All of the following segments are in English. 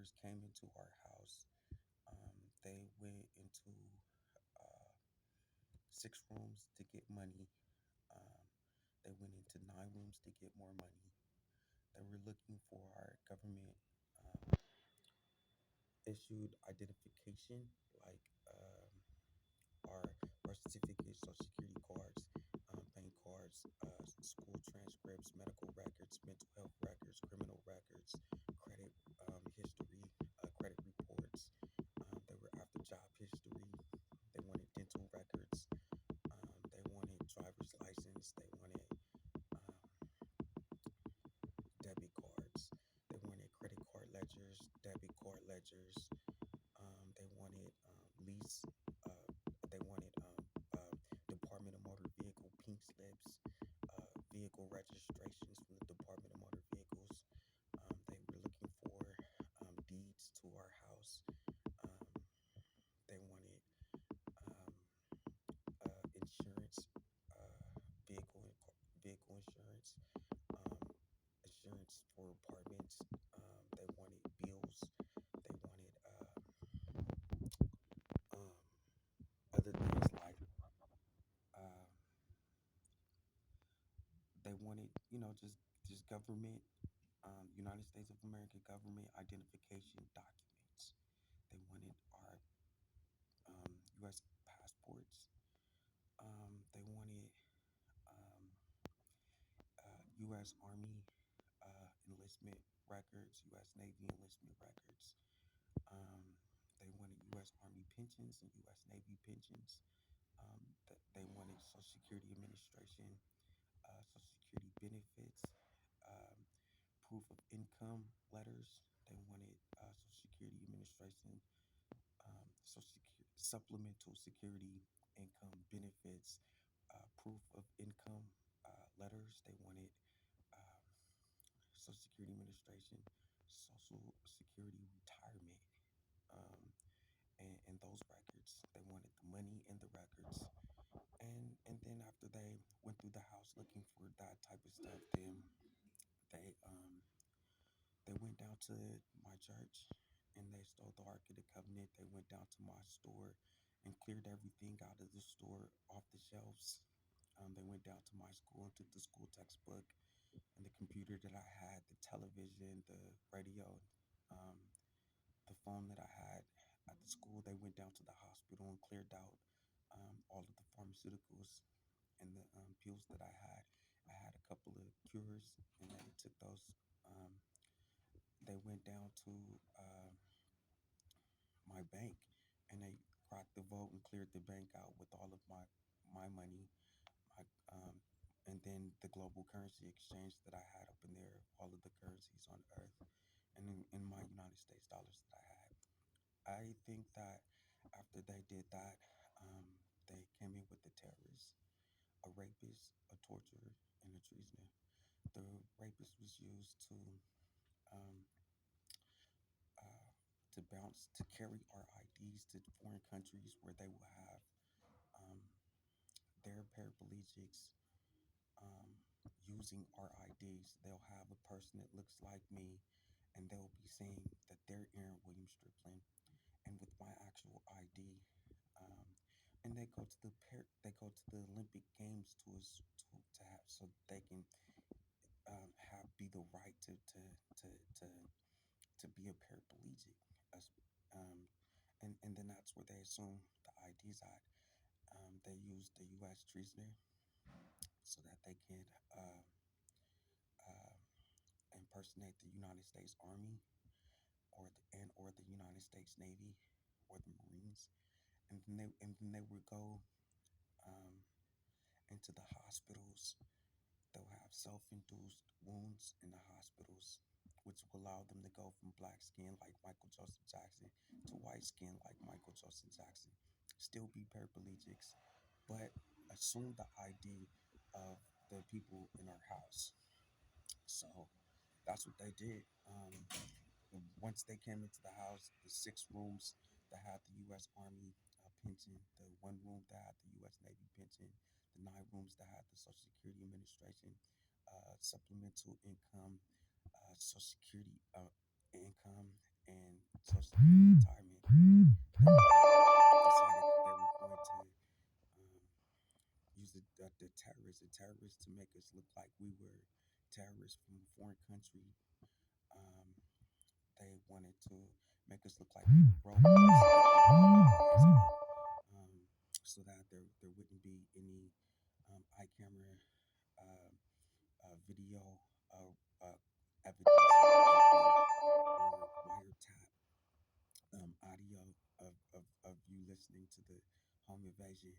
terrorists came into our house. They went into uh, 6 rooms to get money. Um, they went into 9 rooms to get more money. They were looking for our government issued identification, like our birth certificates, social security cards, bank cards, school transcripts, medical records, mental health records, criminal records, credit history, credit reports. They were after job history. They wanted dental records. They wanted driver's license. They wanted um, debit cards. They wanted credit card ledgers, debit card ledgers. They wanted lease. Uh, they wanted Department of Motor Vehicle pink slips, vehicle registrations from the Department of Motor Vehicles. They were looking for deeds to our house. Um, they wanted um, insurance, vehicle insurance, um, insurance for apartments. They wanted bills. They wanted um, other things like uh, they wanted, just government, United States of America government identification documents. They wanted our U.S. passports. They wanted um, U.S. Army enlistment records, U.S. Navy enlistment records. Um, they wanted U.S. Army pensions and U.S. Navy pensions. They wanted Social Security Administration, Social Security benefits, um, proof of income letters. They wanted Social Security Administration, supplemental security income benefits, proof of income letters. They wanted um, Social Security Administration, Social Security retirement, um, and those records. They wanted the money and the records. And then after they went through the house looking for that type of stuff, then they um they went down to my church and they stole the Ark of the Covenant. They went down to my store and cleared everything out of the store off the shelves. They went down to my school and took the school textbook and the computer that I had, the television, the radio, um, the phone that I had at the school. They went down to the hospital and cleared out all of the pharmaceuticals and the pills that I had. I had a couple of cures, and then they took those. Um, they went down to my bank, and they cracked the vote and cleared the bank out with all of my money, my and then the global currency exchange that I had up in there, all of the currencies on earth, and in my United States dollars that I had. I think that after they did that, they came in with the terrorists, a rapist, a torturer, and a treasoner. The rapist was used um, uh, to bounce to carry our IDs to foreign countries where they will have um, their paraplegics um, using our IDs. They'll have a person that looks like me, and they'll be saying that they're Aaron William Strickland, and with my actual ID. Um, and they go to the Olympic Games to have so they can have be the right to to to be a paraplegic. As, um, and then that's where they assume the IDs at. They use the U.S. treasoner so that they can uh, impersonate the United States Army or the United States Navy or the Marines, and then they would go um, into the hospitals. They'll have self-induced wounds in the hospitals, which will allow them to go from black skin like Michael Joseph Jackson to white skin like Michael Joseph Jackson. Still be paraplegics, but assume the ID of the people in our house. So that's what they did. Once they came into the house, the 6 rooms that had the U.S. Army pension, the 1 room that had the U.S. Navy pension, the 9 rooms that had the Social Security Administration, supplemental income, Social Security income, and Social Security retirement, they decided that they were going to use the terrorists to make us look like we were terrorists from a foreign country. Um, they wanted to make us look like we were robots so that there wouldn't be any eye camera uh, video uh, evidence or wiretap audio of you listening to the home invasion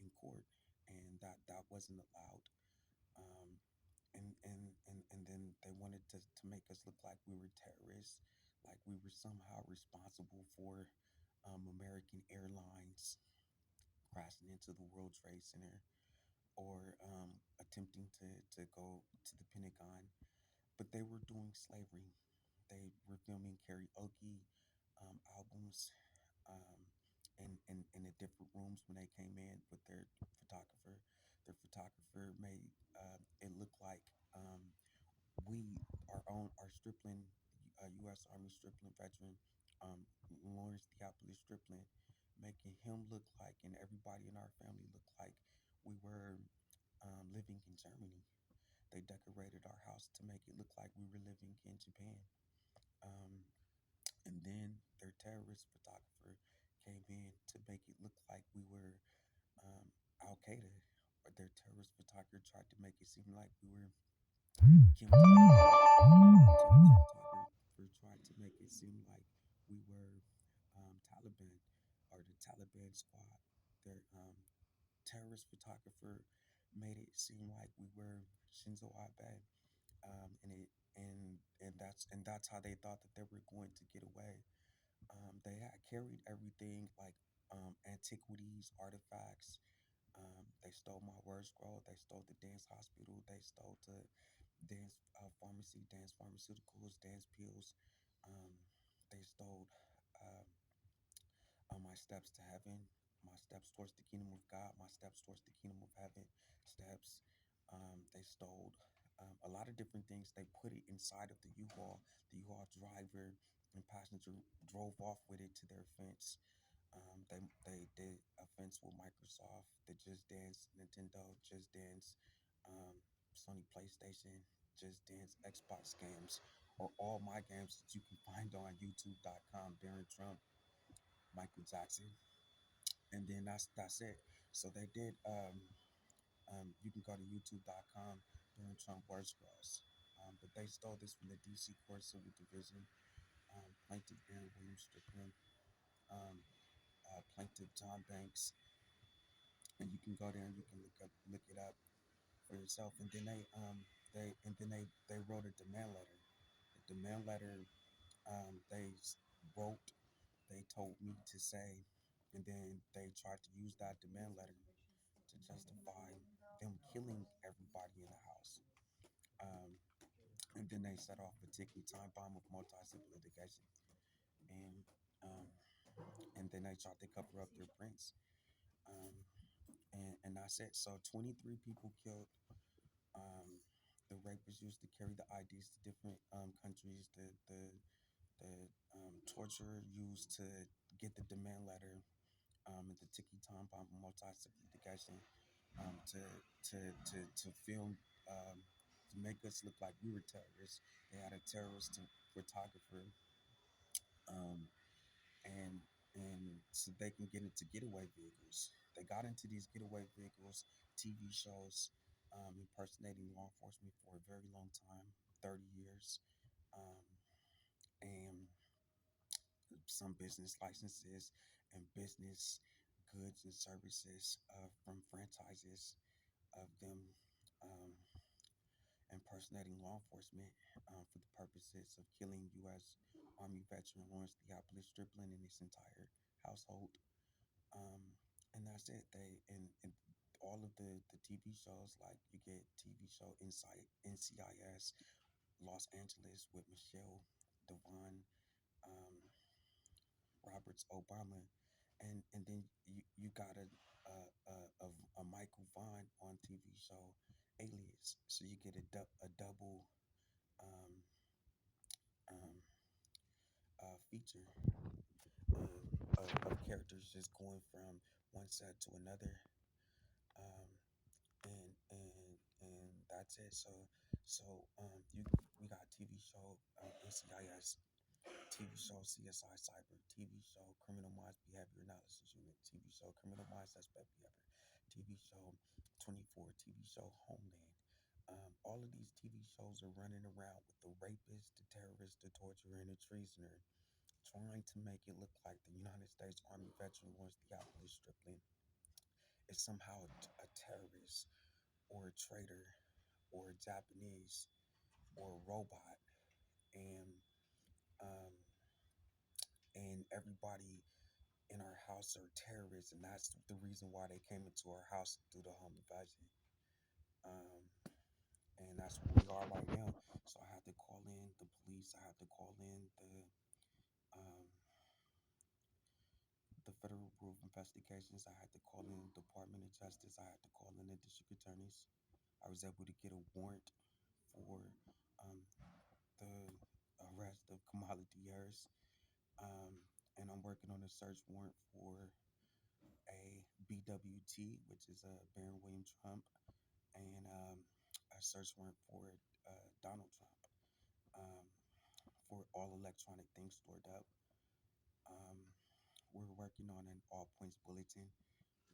in court, and that wasn't allowed. Um, and then they wanted to make us look like we were terrorists, like we were somehow responsible for American Airlines crashing into the World Trade Center or attempting to go to the Pentagon. But they were doing slavery. They were filming karaoke albums um, in the different rooms when they came in with their photographer. Their photographer made it look like we our stripling U.S. Army stripling veteran Lawrence Theophilus Stripling, making him look like and everybody in our family look like we were living in Germany. They decorated our house to make it look like we were living in Japan. Um, and then their terrorist photographer came in to make it look like we were Al Qaeda. Or their terrorist photographer tried to make it seem like we were Kim Jong Un. Terrorist photographer tried to make it seem like we were Taliban or the Taliban squad. Their terrorist photographer made it seem like we were Shinzo Abe, and that's how they thought that they were going to get away. They had carried everything like antiquities, artifacts. They stole my word scroll. They stole the dance hospital. They stole the dance pharmacy, dance pharmaceuticals, dance pills. Um, they stole um, my steps to heaven, my steps towards the kingdom of God, my steps towards the kingdom of heaven, steps. They stole a lot of different things. They put it inside of the U-Haul. The U-Haul driver and passenger drove off with it to their fence. They did a fence with Microsoft, the Just Dance, Nintendo, Just Dance, um, Sony PlayStation, Just Dance, Xbox games, or all my games that you can find on YouTube.com. Darren Trump, Michael Jackson, and then that's it. So they did. You can go to YouTube.com during Trump word scrolls. But they stole this from the DC Court Civil Division. Plaintiff Aaron Williams Strickland, Plaintiff John Banks, and you can go there and you can look it up for yourself. And then they wrote a demand letter. The demand letter wrote they told me to say, and then they tried to use that demand letter to justify them killing everybody in the house. Um, and then they set off a ticking time bomb of multi-civil litigation, and um, and then they tried to cover up their prints. Um, and that's it. So 23 people killed. Um, the rapists used to carry the IDs to different countries. The torture used to get the demand letter and the Tiki Tom Bomb multi-certification to film to make us look like we were terrorists. They had a terrorist photographer um, and so they can get into getaway vehicles. They got into these getaway vehicles, TV shows, impersonating law enforcement for a very long time, 30 years, um, and some business licenses and business goods and services from franchises of them um, impersonating law enforcement for the purposes of killing U.S. Army veteran Lawrence Theophilus Stripling and his entire household. Um, and that's it. And all of the TV shows, like you get TV show Insight, NCIS, Los Angeles with Michelle Devon, um, Roberts Obama, and then you got a Michael Vaughn on TV show Alias, so you get a double um, um, feature of characters just going from one set to another. Um, and that's it. You we got TV show NCIS, TV show CSI Cyber, TV show Criminal Minds Behavior Analysis Unit, TV show Criminal Minds Suspect Behavior, TV show 24, TV show Homeland. All of these TV shows are running around with the rapist, the terrorist, the torturer, and the treasoner, trying to make it look like the United States Army veteran Lawrence Theophilus Strickland is somehow a terrorist or a traitor or a Japanese or a robot, and um, and everybody in our house are terrorists, and that's the reason why they came into our house through the home invasion. Um, and that's where we are right now. So I had to call in the police. I had to call in um, the Federal Bureau of Investigations. I had to call in the Department of Justice. I had to call in the district attorneys. I was able to get a warrant for um, the arrest of Kamala Harris. Um, and I'm working on a search warrant for a BWT, which is a Baron William Trump, and a search warrant for Donald Trump, um, for all electronic things stored up. Um, we're working on an all points bulletin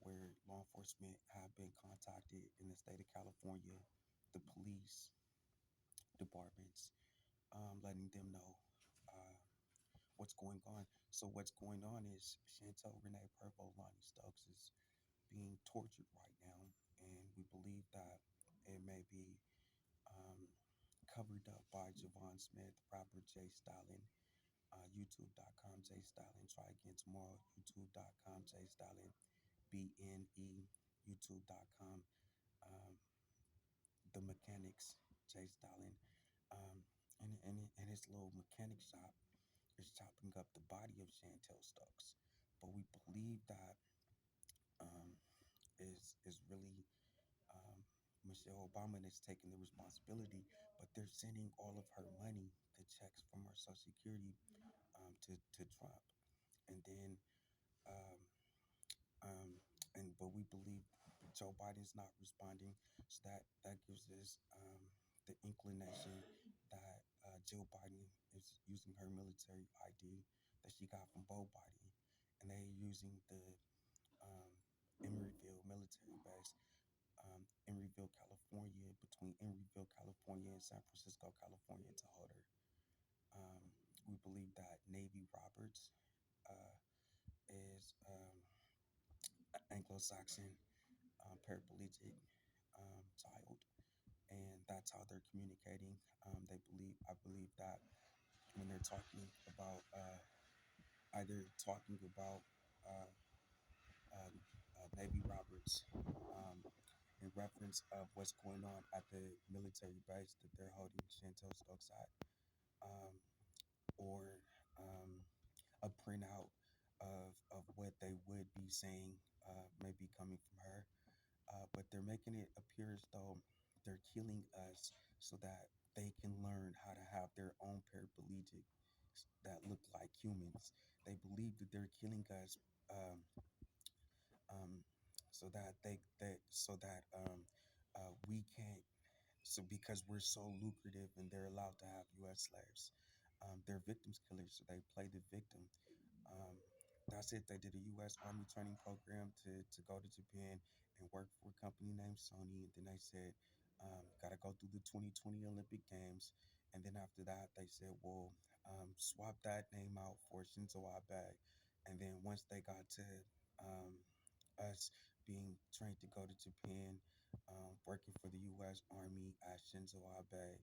where law enforcement have been contacted in the state of California, the police departments, letting them know uh, what's going on. So what's going on is Shantell Renee Pervoe Lonnie Stokes is being tortured right now, and we believe that it may be um, covered up by Javon Smith, rapper J Stalin, YouTube.com J Stalin. Try again tomorrow. YouTube.com J Stalin B.N.E. YouTube.com. Um, the Mekanix J Stalin. And his little mechanic shop is chopping up the body of Shantell Stokes. But we believe that um, is really Michelle Obama that's taking the responsibility, but they're sending all of her money, the checks from her Social Security, to Trump, and then um, um, but we believe Joe Biden's not responding, so that gives us the inclination that Jill Biden is using her military ID that she got from Boe Biden, and they're using the um, Emeryville military base, Emeryville, California, between Emeryville, California, and San Francisco, California, to hold her. We believe that Navy Roberts is Anglo-Saxon paraplegic child, and that's how they're communicating. I believe that when they're talking about either talking about uh, Navy Roberts in reference of what's going on at the military base that they're holding Shantell Stokes at, um, or um, a printout of what they would be saying, maybe coming from her. But they're making it appear as though they're killing us so that they can learn how to have their own paraplegics that look like humans. They believe that they're killing us um, um, so that we can't. So because we're so lucrative and they're allowed to have U.S. slaves, they're victims killers. So they play the victim. Um, that's it. They did a U.S. Army training program to go to Japan and work for a company named Sony. And then they said, got to go through the 2020 Olympic Games. And then after that, they said, well, swap that name out for Shinzo Abe. And then once they got to um, us being trained to go to Japan, working for the U.S. Army as Shinzo Abe,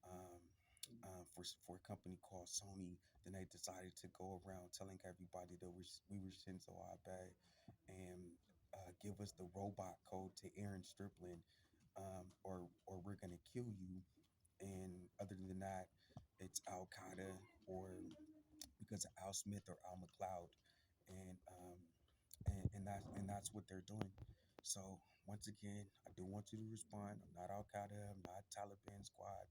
um, for a company called Sony. Then they decided to go around telling everybody that we were Shinzo Abe, and give us the robot code to Aaron Stripling, or we're gonna kill you. And other than that, it's Al Qaeda, or because of Al Smith or Al McLeod, and that's what they're doing. So once again, I do want you to respond. I'm not Al Qaeda. I'm not Taliban Squad.